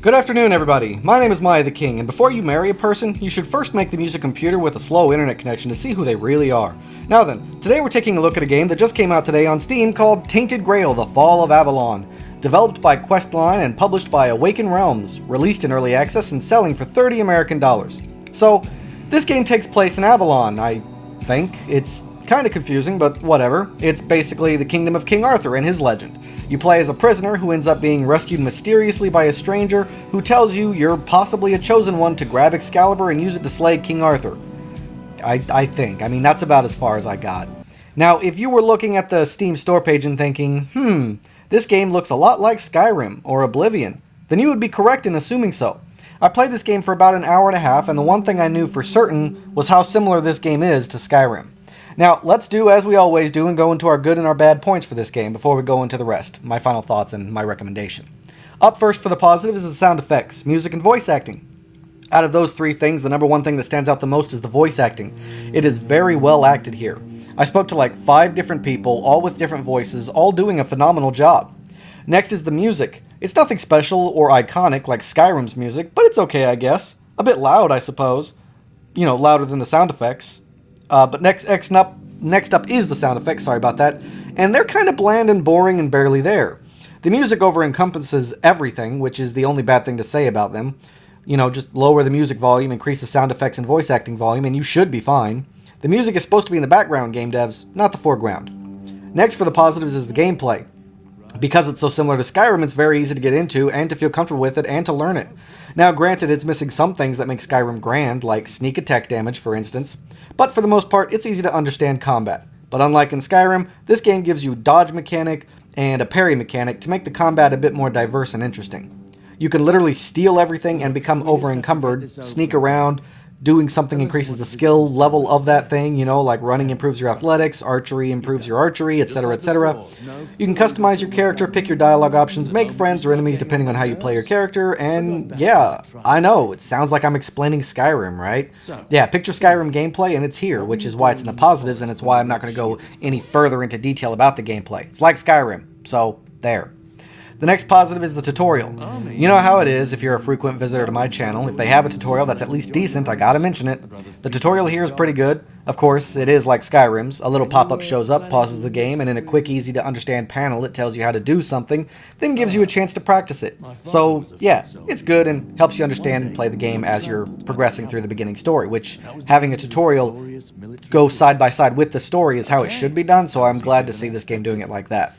Good afternoon, everybody. My name is miahtheking, and before you marry a person, you should first make them use a computer with a slow internet connection to see who they really are. Now then, today we're taking a look at a game that just came out today on Steam called Tainted Grail: The Fall of Avalon. Developed by Questline and published by Awaken Realms, released in early access and selling for $30 American. So, this game takes place in Avalon, I think. It's kind of confusing, but whatever. It's basically the kingdom of King Arthur and his legend. You play as a prisoner who ends up being rescued mysteriously by a stranger who tells you you're possibly a chosen one to grab Excalibur and use it to slay King Arthur. I think. I mean, that's about as far as I got. Now, if you were looking at the Steam store page and thinking, this game looks a lot like Skyrim or Oblivion, then you would be correct in assuming so. I played this game for about an hour and a half, and the one thing I knew for certain was how similar this game is to Skyrim. Now, let's do as we always do and go into our good and our bad points for this game before we go into the rest, my final thoughts and my recommendation. Up first for the positives is the sound effects, music, and voice acting. Out of those three things, the number one thing that stands out the most is the voice acting. It is very well acted here. I spoke to like 5 different people, all with different voices, all doing a phenomenal job. Next is the music. It's nothing special or iconic like Skyrim's music, but it's okay, I guess. A bit loud, I suppose. You know, louder than the sound effects. But next up is the sound effects, sorry about that. And they're kind of bland and boring and barely there. The music over encompasses everything, which is the only bad thing to say about them. You know, just lower the music volume, increase the sound effects and voice acting volume, and you should be fine. The music is supposed to be in the background, game devs, not the foreground. Next for the positives is the gameplay. Because it's so similar to Skyrim, it's very easy to get into and to feel comfortable with it and to learn it. Now, granted, it's missing some things that make Skyrim grand, like sneak attack damage, for instance. But for the most part, it's easy to understand combat. But unlike in Skyrim, this game gives you a dodge mechanic and a parry mechanic to make the combat a bit more diverse and interesting. You can literally steal everything and become over-encumbered, sneak around. Doing something increases the skill level of that thing, you know, like running improves your athletics, archery improves your archery, etc., etc. You can customize your character, pick your dialogue options, make friends or enemies depending on how you play your character, and yeah, I know, it sounds like I'm explaining Skyrim, right? Yeah, picture Skyrim gameplay and it's here, which is why it's in the positives and it's why I'm not going to go any further into detail about the gameplay. It's like Skyrim, so there. The next positive is the tutorial. You know how it is if you're a frequent visitor to my channel. If they have a tutorial that's at least decent, I gotta mention it. The tutorial here is pretty good. Of course, it is like Skyrim's. A little pop-up shows up, pauses the game, and in a quick, easy-to-understand panel, it tells you how to do something, then gives you a chance to practice it. So, yeah, it's good and helps you understand and play the game as you're progressing through the beginning story, which having a tutorial go side by side with the story is how it should be done, so I'm glad to see this game doing it like that.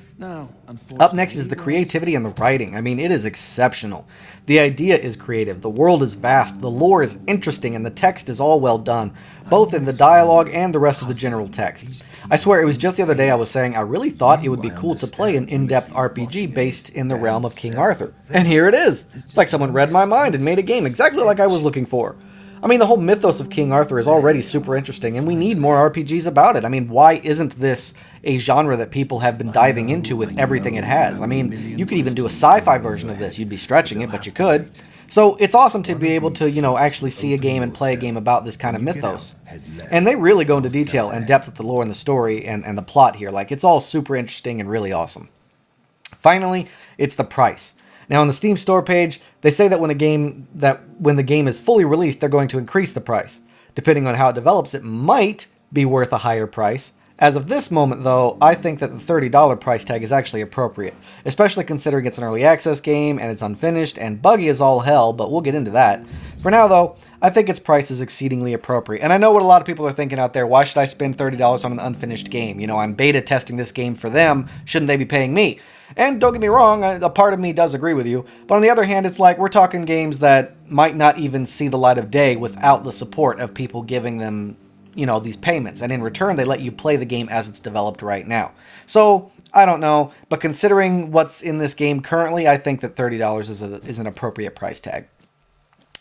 Up next is the creativity and the writing. I mean, it is exceptional. The idea is creative, the world is vast, the lore is interesting, and the text is all well done, both in the dialogue and the rest of the general text. I swear, it was just the other day I was saying I really thought it would be cool to play an in-depth RPG based in the realm of King Arthur. And here it is! It's like someone read my mind and made a game exactly like I was looking for. I mean, the whole mythos of King Arthur is already super interesting, and we need more RPGs about it. I mean, why isn't this a genre that people have been diving into with everything it has? I mean, you could even do a sci-fi version of this. You'd be stretching it, but you could. So it's awesome to be able to, you know, actually see a game and play a game about this kind of mythos. And they really go into detail and depth with the lore and the story and the plot here. Like, it's all super interesting and really awesome. Finally, it's the price. Now, on the Steam store page, they say that when the game is fully released, they're going to increase the price. Depending on how it develops, it might be worth a higher price. As of this moment, though, I think that the $30 price tag is actually appropriate, especially considering it's an early access game and it's unfinished and buggy as all hell, but we'll get into that. For now, though, I think its price is exceedingly appropriate. And I know what a lot of people are thinking out there, why should I spend $30 on an unfinished game? You know, I'm beta testing this game for them, shouldn't they be paying me? And don't get me wrong, a part of me does agree with you, but on the other hand, it's like we're talking games that might not even see the light of day without the support of people giving them, you know, these payments, and in return, they let you play the game as it's developed right now. So, I don't know, but considering what's in this game currently, I think that $30 is an appropriate price tag.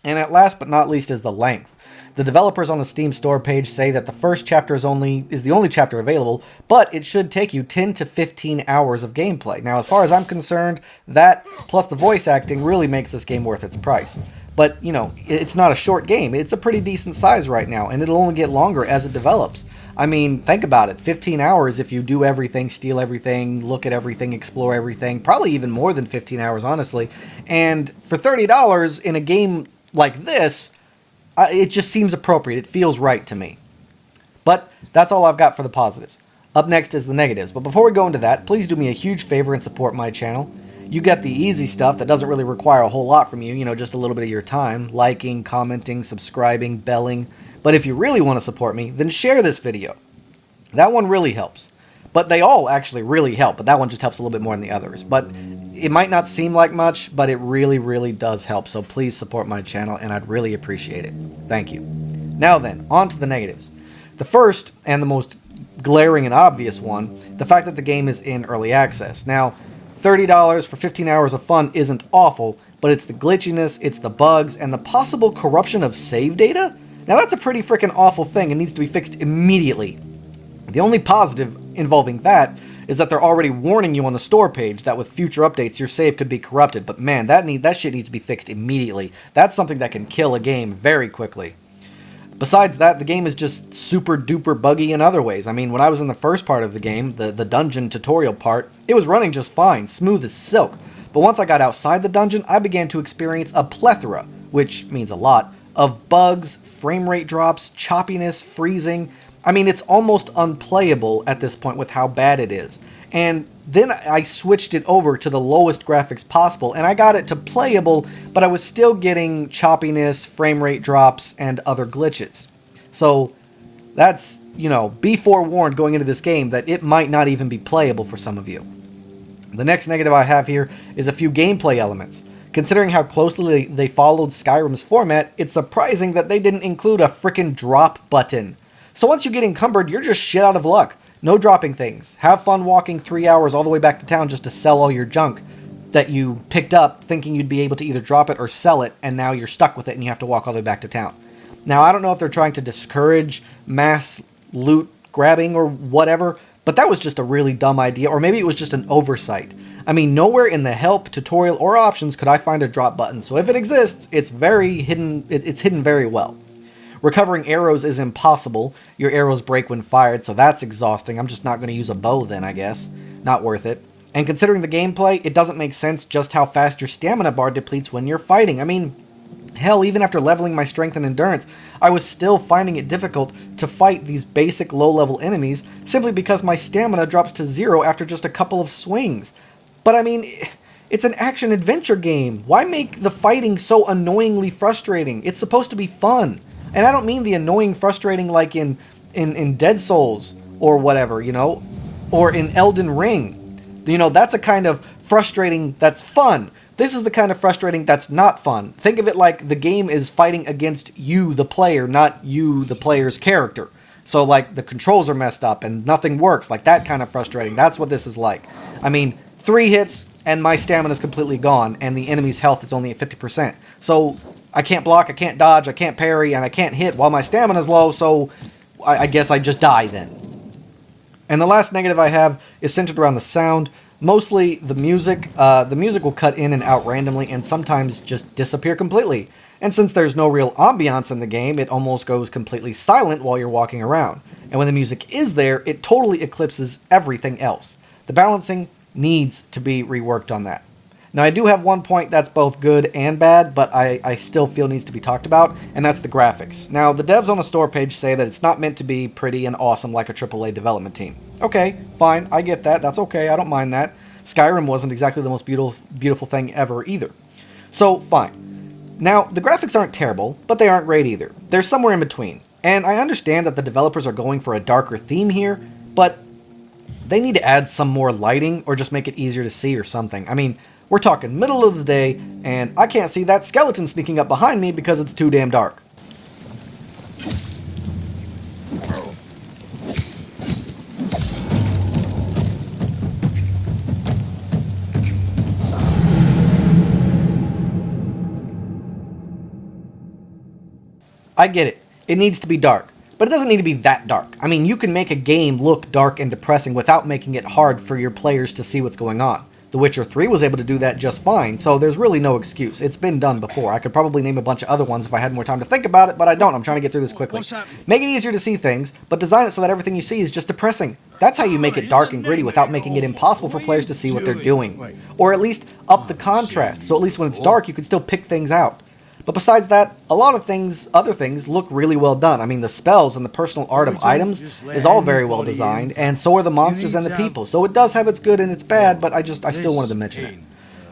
And at last but not least is the length. The developers on the Steam store page say that the first chapter is the only chapter available, but it should take you 10 to 15 hours of gameplay. Now, as far as I'm concerned, that plus the voice acting really makes this game worth its price. But, you know, it's not a short game. It's a pretty decent size right now, and it'll only get longer as it develops. I mean, think about it. 15 hours if you do everything, steal everything, look at everything, explore everything. Probably even more than 15 hours, honestly. And for $30 in a game like this, it just seems appropriate. It feels right to me. But that's all I've got for the positives. Up next is the negatives. But before we go into that, please do me a huge favor and support my channel. You get the easy stuff that doesn't really require a whole lot from you, just a little bit of your time, liking, commenting, subscribing, belling. But if you really want to support me, then share this video. That one really helps. But they all actually really help, but that one just helps a little bit more than the others. But it might not seem like much, but it really, really does help. So please support my channel, and I'd really appreciate it. Thank you. Now then, on to the negatives. The first, and the most glaring and obvious one, the fact that the game is in early access. Now, $30 for 15 hours of fun isn't awful, but it's the glitchiness, it's the bugs, and the possible corruption of save data? Now that's a pretty freaking awful thing and needs to be fixed immediately. The only positive involving that is that they're already warning you on the store page that with future updates your save could be corrupted, but man, that shit needs to be fixed immediately. That's something that can kill a game very quickly. Besides that, the game is just super duper buggy in other ways. I mean, when I was in the first part of the game, the dungeon tutorial part, it was running just fine, smooth as silk. But once I got outside the dungeon, I began to experience a plethora, which means a lot, of bugs, frame rate drops, choppiness, freezing. I mean, it's almost unplayable at this point with how bad it is. And then I switched it over to the lowest graphics possible, and I got it to playable, but I was still getting choppiness, frame rate drops, and other glitches. So that's, be forewarned going into this game that it might not even be playable for some of you. The next negative I have here is a few gameplay elements. Considering how closely they followed Skyrim's format, it's surprising that they didn't include a frickin' drop button. So once you get encumbered, you're just shit out of luck. No dropping things. Have fun walking 3 hours all the way back to town just to sell all your junk that you picked up thinking you'd be able to either drop it or sell it, and now you're stuck with it and you have to walk all the way back to town. Now, I don't know if they're trying to discourage mass loot grabbing or whatever, but that was just a really dumb idea, or maybe it was just an oversight. I mean, nowhere in the help, tutorial, or options could I find a drop button, so if it exists, it's very hidden. It's hidden very well. Recovering arrows is impossible. Your arrows break when fired, so that's exhausting. I'm just not going to use a bow then, I guess. Not worth it. And considering the gameplay, it doesn't make sense just how fast your stamina bar depletes when you're fighting. I mean, hell, even after leveling my strength and endurance, I was still finding it difficult to fight these basic low-level enemies simply because my stamina drops to 0 after just a couple of swings. But I mean, it's an action-adventure game. Why make the fighting so annoyingly frustrating? It's supposed to be fun. And I don't mean the annoying, frustrating like in Dead Souls or whatever, or in Elden Ring. That's a kind of frustrating that's fun. This is the kind of frustrating that's not fun. Think of it like the game is fighting against you, the player, not you, the player's character. So, like, the controls are messed up and nothing works. Like, that kind of frustrating. That's what this is like. I mean, 3 hits and my stamina is completely gone and the enemy's health is only at 50%. So I can't block, I can't dodge, I can't parry, and I can't hit while my stamina's low, so I guess I just die then. And the last negative I have is centered around the sound. Mostly the music. The music will cut in and out randomly and sometimes just disappear completely. And since there's no real ambiance in the game, it almost goes completely silent while you're walking around. And when the music is there, it totally eclipses everything else. The balancing needs to be reworked on that. Now, I do have one point that's both good and bad, but I still feel needs to be talked about, and that's the graphics. Now, the devs on the store page say that it's not meant to be pretty and awesome like a AAA development team. Okay, fine, I get that. That's okay, I don't mind that. Skyrim wasn't exactly the most beautiful thing ever either. So, fine. Now, the graphics aren't terrible, but they aren't great either. They're somewhere in between. And I understand that the developers are going for a darker theme here, but they need to add some more lighting or just make it easier to see or something. I mean, we're talking middle of the day, and I can't see that skeleton sneaking up behind me because it's too damn dark. I get it. It needs to be dark. But it doesn't need to be that dark. I mean, you can make a game look dark and depressing without making it hard for your players to see what's going on. The Witcher 3 was able to do that just fine, so there's really no excuse. It's been done before. I could probably name a bunch of other ones if I had more time to think about it, but I don't. I'm trying to get through this quickly. Make it easier to see things, but design it so that everything you see is just depressing. That's how you make it dark and gritty without making it impossible for players to see what they're doing. Or at least up the contrast, so at least when it's dark you can still pick things out. But besides that, a lot of other things look really well done. I mean, the spells and the personal art of items is all very well designed, and so are the monsters and the people. So it does have its good and its bad, but I still wanted to mention it.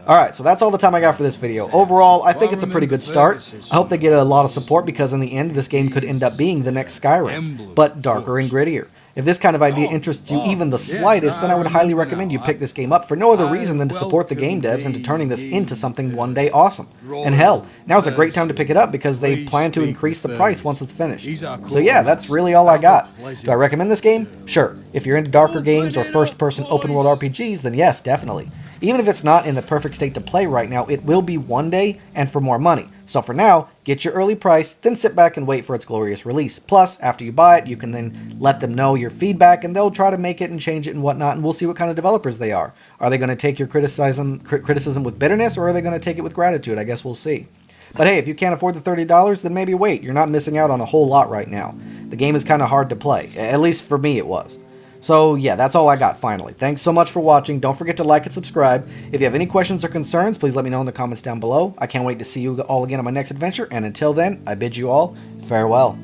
Alright, so that's all the time I got for this video. Overall, I think it's a pretty good start. I hope they get a lot of support because in the end, this game could end up being the next Skyrim, but darker and grittier. If this kind of idea interests you even the slightest, then I would highly recommend you pick this game up for no other reason than to support the game devs into turning this into something one day awesome. And hell, now's a great time to pick it up because they plan to increase the price once it's finished. So yeah, that's really all I got. Do I recommend this game? Sure. If you're into darker games or first-person open-world RPGs, then yes, definitely. Even if it's not in the perfect state to play right now, it will be one day and for more money. So for now, get your early price, then sit back and wait for its glorious release. Plus, after you buy it, you can then let them know your feedback and they'll try to make it and change it and whatnot, and we'll see what kind of developers they are. Are they going to take your criticism with bitterness, or are they going to take it with gratitude? I guess we'll see. But hey, if you can't afford the $30, then maybe wait. You're not missing out on a whole lot right now. The game is kind of hard to play. At least for me it was. So yeah, that's all I got finally. Thanks so much for watching. Don't forget to like and subscribe. If you have any questions or concerns, please let me know in the comments down below. I can't wait to see you all again on my next adventure, and until then, I bid you all farewell.